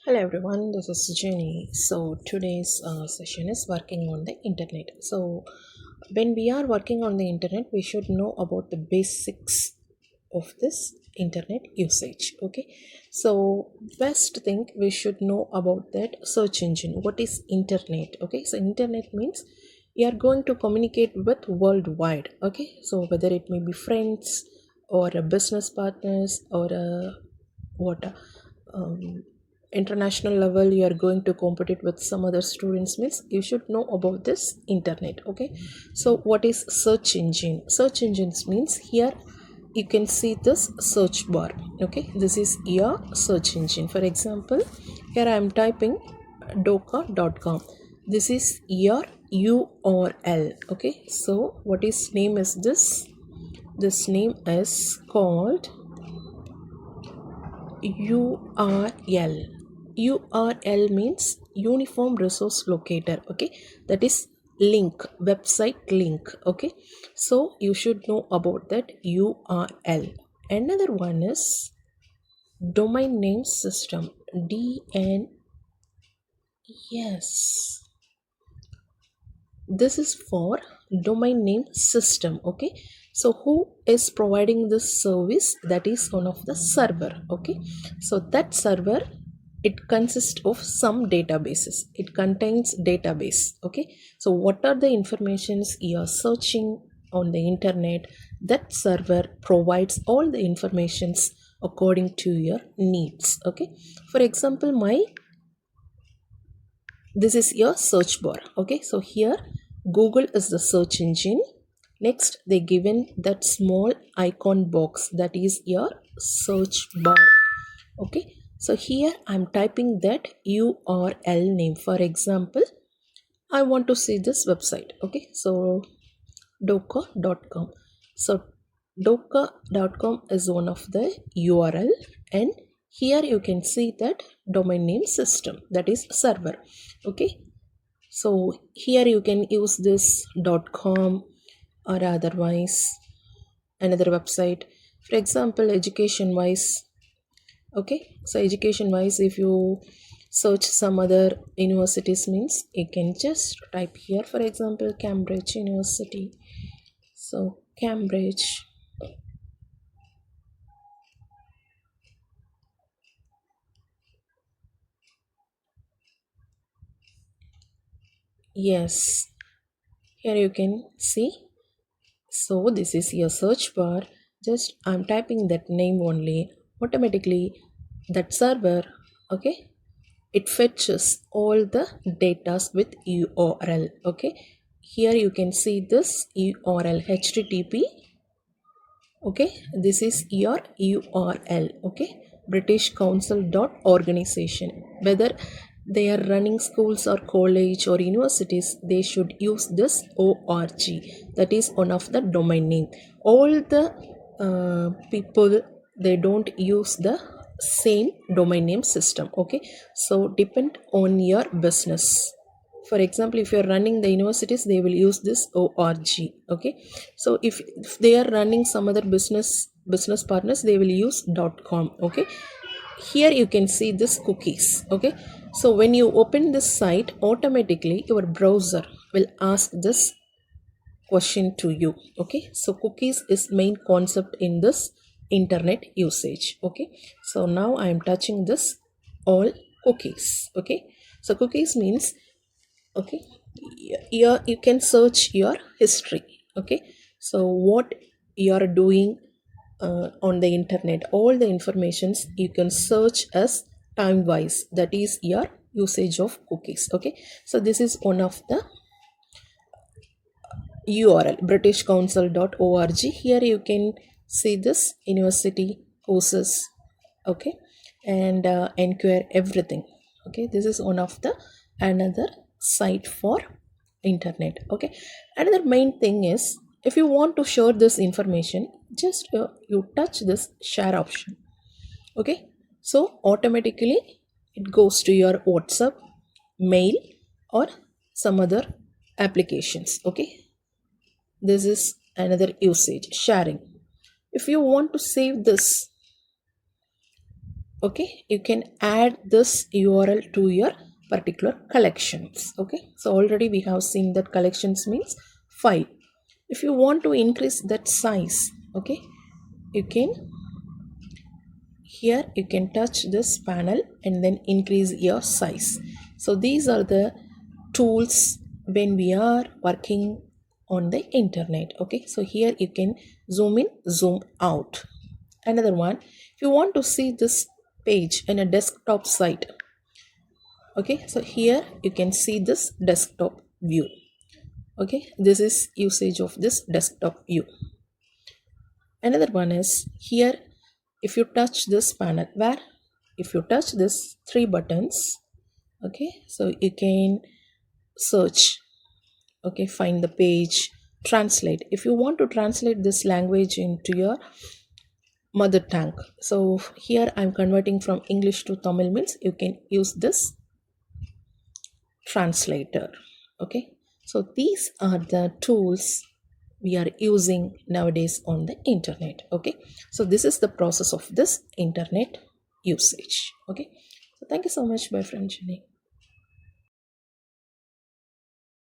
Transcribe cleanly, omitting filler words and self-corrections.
Hello everyone, this is Jenny. So today's session is working on the internet. So when we are working on the internet, we should know about the basics of this internet usage. Okay, so best thing we should know about that search engine. What is internet? Okay, so internet means you are going to communicate with worldwide. Okay, so whether it may be friends or a business partners or a what international level you are going to compete with some other students means you should know about this internet. Okay, so what is search engine? Search engines means here you can see this search bar. Okay, this is your search engine. For example, here I am typing doka.com. This is your URL. Okay, so what is name is this name is called URL. URL means Uniform Resource Locator. Okay, that is link, website link. Okay, so you should know about that URL. Another one is domain name system. DN. Yes, this is for domain name system. Okay, so who is providing this service? That is one of the server. Okay, so that server, it consists of some databases. It contains database. Okay, so what are the informations you are searching on the internet? That server provides all the informations according to your needs. Okay, for example, this is your search bar. Okay, so here Google is the search engine. Next they given that small icon box, that is your search bar. Okay, so here I'm typing that URL name. For example, I want to see this website. Okay, so doka.com. So doka.com is one of the URL, and here you can see that domain name system, that is server. Okay, so here you can use this .com or otherwise another website. For example, education wise. Okay, so education wise, if you search some other universities means you can just type here, for example, Cambridge University. So Cambridge. Yes, here you can see. So this is your search bar. Just I'm typing that name only. Automatically that server, okay, it fetches all the datas with URL. Okay, here you can see this URL HTTP. Okay, this is your URL. Okay, British Council organization. Whether they are running schools or college or universities, they should use this org. That is one of the domain name. All the people, they don't use the same domain name system. Okay, so depend on your business. For example, if you're running the universities, they will use this org. Okay, so if they are running some other business partners, they will use .com. Okay, here you can see this cookies. Okay, so when you open this site, automatically your browser will ask this question to you. Okay, so cookies is main concept in this internet usage. Okay, so now I am touching this all cookies. Okay, so cookies means, okay, you can search your history. Okay, so what you are doing on the internet, all the informations you can search as time wise, that is your usage of cookies. Okay, so this is one of the URL, britishcouncil.org. Here you can see this university courses. Okay, and inquire everything. Okay, this is one of the another site for internet. Okay, another main thing is, if you want to share this information, just you touch this share option. Okay, so automatically it goes to your WhatsApp, mail, or some other applications. Okay, this is another usage, sharing. If you want to save this okay, you can add this URL to your particular collections. Okay, so already we have seen that collections means file. If you want to increase that size, okay, you can, here you can touch this panel and then increase your size. So these are the tools when we are working on the internet. Okay, so here you can zoom in, zoom out. Another one, if you want to see this page in a desktop site, okay, so here you can see this desktop view. Okay, this is usage of this desktop view. Another one is here, if you touch this panel, where if you touch this three buttons, okay, so you can search, okay, find the page, translate. If you want to translate this language into your mother tongue, so here I'm converting from English to Tamil, means you can use this translator. Okay, so these are the tools we are using nowadays on the internet. Okay, so this is the process of this internet usage. Okay, so thank you so much, my friend Jenny.